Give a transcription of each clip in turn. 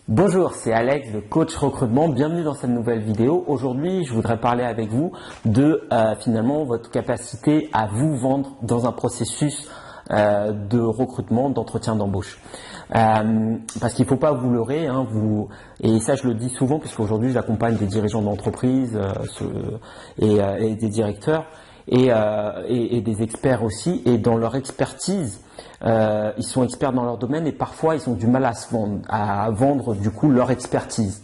Bonjour, c'est Alex, le coach recrutement. Bienvenue dans cette nouvelle vidéo. Aujourd'hui, je voudrais parler avec vous de finalement votre capacité à vous vendre dans un processus de recrutement, d'entretien d'embauche. Parce qu'il ne faut pas vous leurrer, hein, et ça je le dis souvent puisqu'aujourd'hui j'accompagne des dirigeants d'entreprise et des directeurs et des experts aussi, et dans leur expertise, ils sont experts dans leur domaine et parfois ils ont du mal à vendre du coup leur expertise.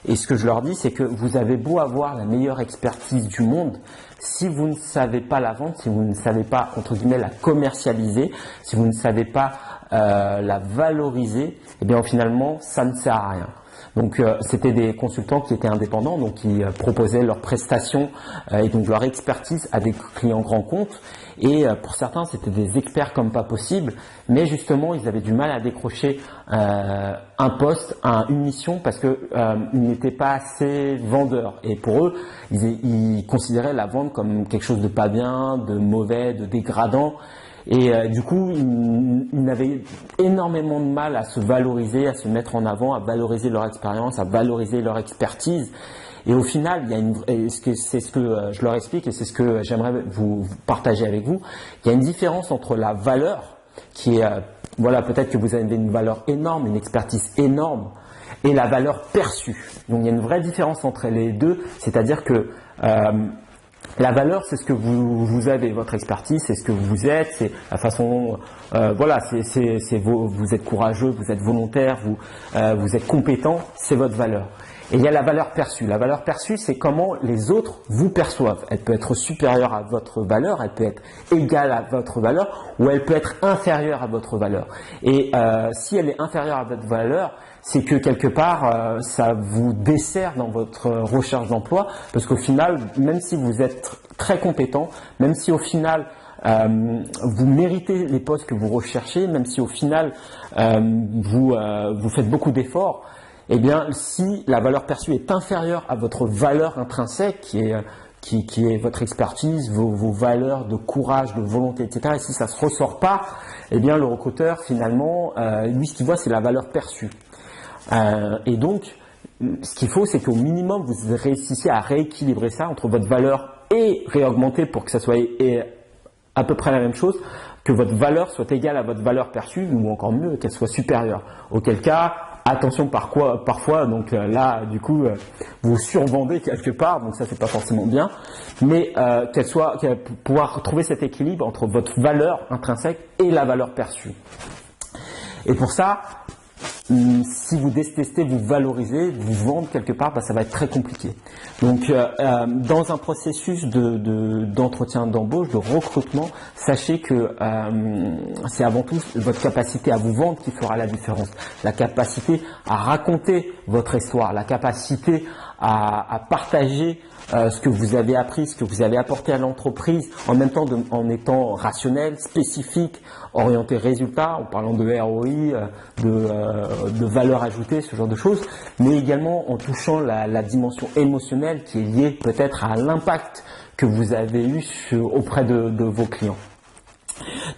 Et ce que je leur dis, c'est que vous avez beau avoir la meilleure expertise du monde, si vous ne savez pas la vendre, si vous ne savez pas entre guillemets la commercialiser, si vous ne savez pas la valoriser, eh bien finalement ça ne sert à rien. Donc c'était des consultants qui étaient indépendants, donc qui proposaient leurs prestations et donc leur expertise à des clients grands comptes. Et pour certains, c'était des experts comme pas possible, mais justement, ils avaient du mal à décrocher un poste, une mission, parce que ils n'étaient pas assez vendeurs. Et pour eux, ils considéraient la vente comme quelque chose de pas bien, de mauvais, de dégradant. Et du coup, ils avaient énormément de mal à se valoriser, à se mettre en avant, à valoriser leur expérience, à valoriser leur expertise. Et au final, c'est ce que je leur explique et c'est ce que j'aimerais vous partager avec vous. Il y a une différence entre la valeur, qui est, voilà, peut-être que vous avez une valeur énorme, une expertise énorme, et la valeur perçue. Donc il y a une vraie différence entre les deux, c'est-à-dire que la valeur, c'est ce que vous avez, votre expertise, c'est ce que vous êtes, c'est la façon, voilà, vous êtes courageux, vous êtes volontaire, vous êtes compétent, c'est votre valeur. Et il y a la valeur perçue. La valeur perçue, c'est comment les autres vous perçoivent. Elle peut être supérieure à votre valeur, elle peut être égale à votre valeur, ou elle peut être inférieure à votre valeur. Et si elle est inférieure à votre valeur, c'est que quelque part, ça vous dessert dans votre recherche d'emploi, parce qu'au final, même si vous êtes très compétent, même si au final, vous méritez les postes que vous recherchez, même si au final, vous faites beaucoup d'efforts, eh bien, si la valeur perçue est inférieure à votre valeur intrinsèque, qui est votre expertise, vos valeurs de courage, de volonté, etc., et si ça ne se ressort pas, eh bien, le recruteur, finalement, lui, ce qu'il voit, c'est la valeur perçue. Et donc, ce qu'il faut, c'est qu'au minimum, vous réussissiez à rééquilibrer ça entre votre valeur et réaugmenter pour que ça soit à peu près la même chose, que votre valeur soit égale à votre valeur perçue, ou encore mieux, qu'elle soit supérieure. Auquel cas, attention parfois, donc là, du coup, vous survendez quelque part, donc ça, c'est pas forcément bien, mais pouvoir trouver cet équilibre entre votre valeur intrinsèque et la valeur perçue. Et pour ça, si vous détestez vous valoriser, vous vendre quelque part, ça va être très compliqué. Donc, dans un processus d'entretien d'embauche, de recrutement, sachez que c'est avant tout votre capacité à vous vendre qui fera la différence. La capacité à raconter votre histoire, la capacité à partager ce que vous avez appris, ce que vous avez apporté à l'entreprise, en même temps en étant rationnel, spécifique, orienté résultat, en parlant de ROI, de valeur ajoutée, ce genre de choses, mais également en touchant la dimension émotionnelle qui est liée peut-être à l'impact que vous avez eu auprès de vos clients.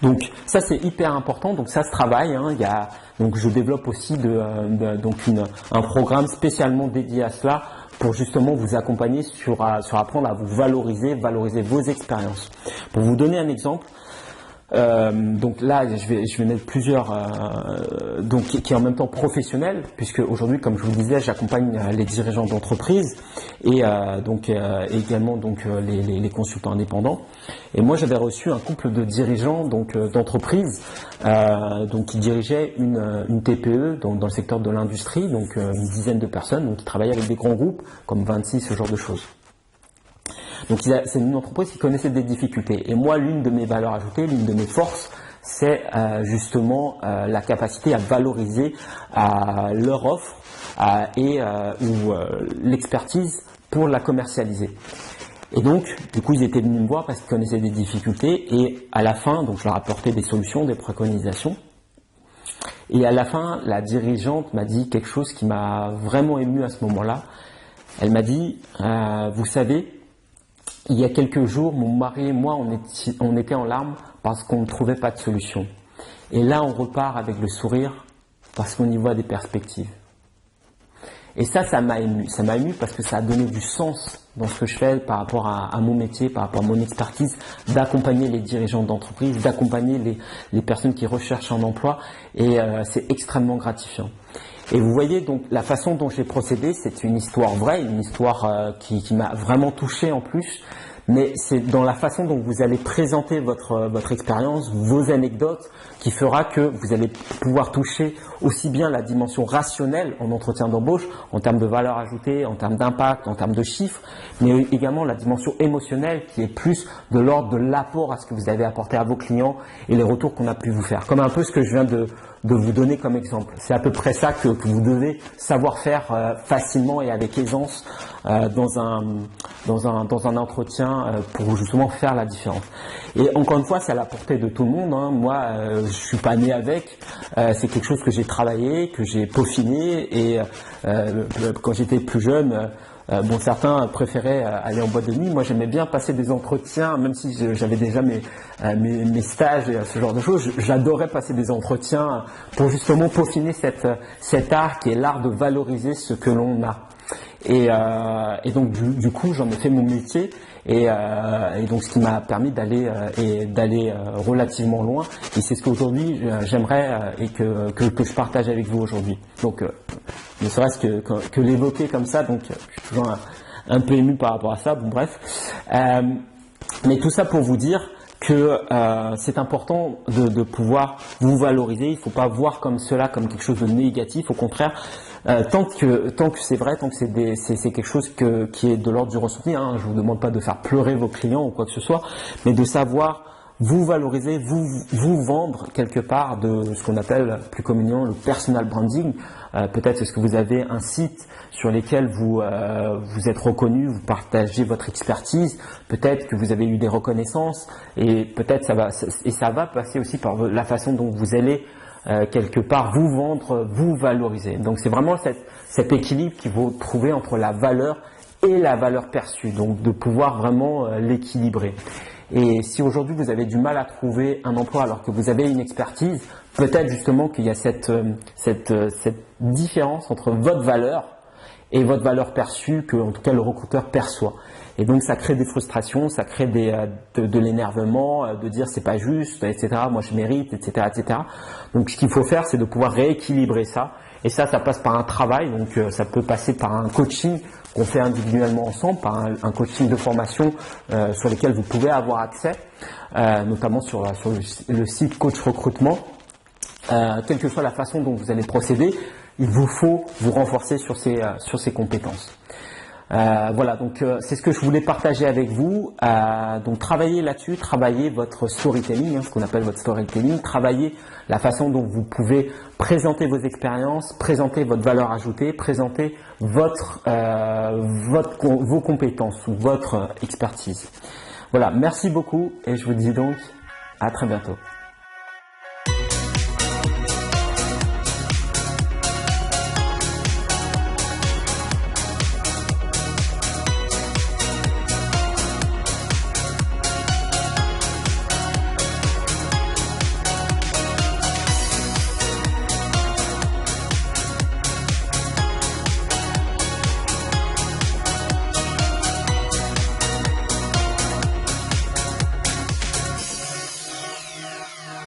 Donc ça c'est hyper important, donc ça se travaille, hein. Donc je développe aussi un programme spécialement dédié à cela pour justement vous accompagner sur apprendre à vous valoriser vos expériences. Pour vous donner un exemple, donc là je vais mettre plusieurs donc qui est en même temps professionnel, puisque aujourd'hui, comme je vous le disais, j'accompagne les dirigeants d'entreprise et également les consultants indépendants. Et moi j'avais reçu un couple de dirigeants d'entreprise qui dirigeaient une TPE dans le secteur de l'industrie, donc une dizaine de personnes, donc qui travaillaient avec des grands groupes comme 26, ce genre de choses. Donc c'est une entreprise qui connaissait des difficultés. Et moi, l'une de mes valeurs ajoutées, l'une de mes forces, c'est justement la capacité à valoriser leur offre ou l'expertise pour la commercialiser. Et donc, du coup, ils étaient venus me voir parce qu'ils connaissaient des difficultés. Et à la fin, donc je leur apportais des solutions, des préconisations. Et à la fin, la dirigeante m'a dit quelque chose qui m'a vraiment ému à ce moment-là. Elle m'a dit, vous savez, il y a quelques jours, mon mari et moi, on était en larmes parce qu'on ne trouvait pas de solution. Et là, on repart avec le sourire parce qu'on y voit des perspectives. Et ça m'a ému. Ça m'a ému parce que ça a donné du sens dans ce que je fais par rapport à mon métier, par rapport à mon expertise, d'accompagner les dirigeants d'entreprise, d'accompagner les personnes qui recherchent un emploi. Et c'est extrêmement gratifiant. Et vous voyez donc la façon dont j'ai procédé, c'est une histoire vraie, une histoire qui m'a vraiment touché en plus. Mais c'est dans la façon dont vous allez présenter votre expérience, vos anecdotes, qui fera que vous allez pouvoir toucher aussi bien la dimension rationnelle en entretien d'embauche, en termes de valeur ajoutée, en termes d'impact, en termes de chiffres, mais également la dimension émotionnelle qui est plus de l'ordre de l'apport à ce que vous avez apporté à vos clients et les retours qu'on a pu vous faire. Comme un peu ce que je viens de vous donner comme exemple. C'est à peu près ça que vous devez savoir faire facilement et avec aisance dans un entretien pour justement faire la différence. Et encore une fois, c'est à la portée de tout le monde. Hein. Moi, je suis pas né avec. C'est quelque chose que j'ai travaillé, que j'ai peaufiné. Et quand j'étais plus jeune, bon, certains préféraient aller en boîte de nuit. Moi, j'aimais bien passer des entretiens, même si j'avais déjà mes stages et ce genre de choses. J'adorais passer des entretiens pour justement peaufiner cet art qui est l'art de valoriser ce que l'on a. Et donc du coup, j'en ai fait mon métier et donc ce qui m'a permis d'aller relativement loin. Et c'est ce qu'aujourd'hui j'aimerais et que je partage avec vous aujourd'hui. Donc ne serait-ce que l'évoquer comme ça, donc je suis toujours un peu ému par rapport à ça. Bon bref, mais tout ça pour vous dire que c'est important de pouvoir vous valoriser. Il ne faut pas voir comme cela comme quelque chose de négatif. Au contraire, tant que c'est vrai, tant que c'est quelque chose qui est de l'ordre du ressenti, hein, je vous demande pas de faire pleurer vos clients ou quoi que ce soit, mais de savoir vous valoriser, vous vendre quelque part de ce qu'on appelle plus communément le personal branding. Peut-être est-ce que vous avez un site sur lequel vous êtes reconnu, vous partagez votre expertise, peut-être que vous avez eu des reconnaissances et peut-être ça va passer aussi par la façon dont vous allez quelque part vous vendre, vous valoriser. Donc c'est vraiment cet équilibre qu'il faut trouver entre la valeur et la valeur perçue, donc de pouvoir vraiment l'équilibrer. Et si aujourd'hui vous avez du mal à trouver un emploi alors que vous avez une expertise, peut-être justement qu'il y a cette différence entre votre valeur et votre valeur perçue que en tout cas le recruteur perçoit. Et donc ça crée des frustrations, ça crée de l'énervement, de dire c'est pas juste, etc. Moi je mérite, etc., etc. Donc ce qu'il faut faire, c'est de pouvoir rééquilibrer ça. Et ça passe par un travail, donc ça peut passer par un coaching qu'on fait individuellement ensemble, par un coaching de formation sur lequel vous pouvez avoir accès, notamment sur le site Coach Recrutement. Quelle que soit la façon dont vous allez procéder, il vous faut vous renforcer sur ces compétences. Voilà, donc c'est ce que je voulais partager avec vous. Donc travaillez là-dessus, travaillez votre storytelling, hein, ce qu'on appelle votre storytelling, travaillez la façon dont vous pouvez présenter vos expériences, présenter votre valeur ajoutée, présenter vos compétences ou votre expertise. Voilà, merci beaucoup et je vous dis donc à très bientôt.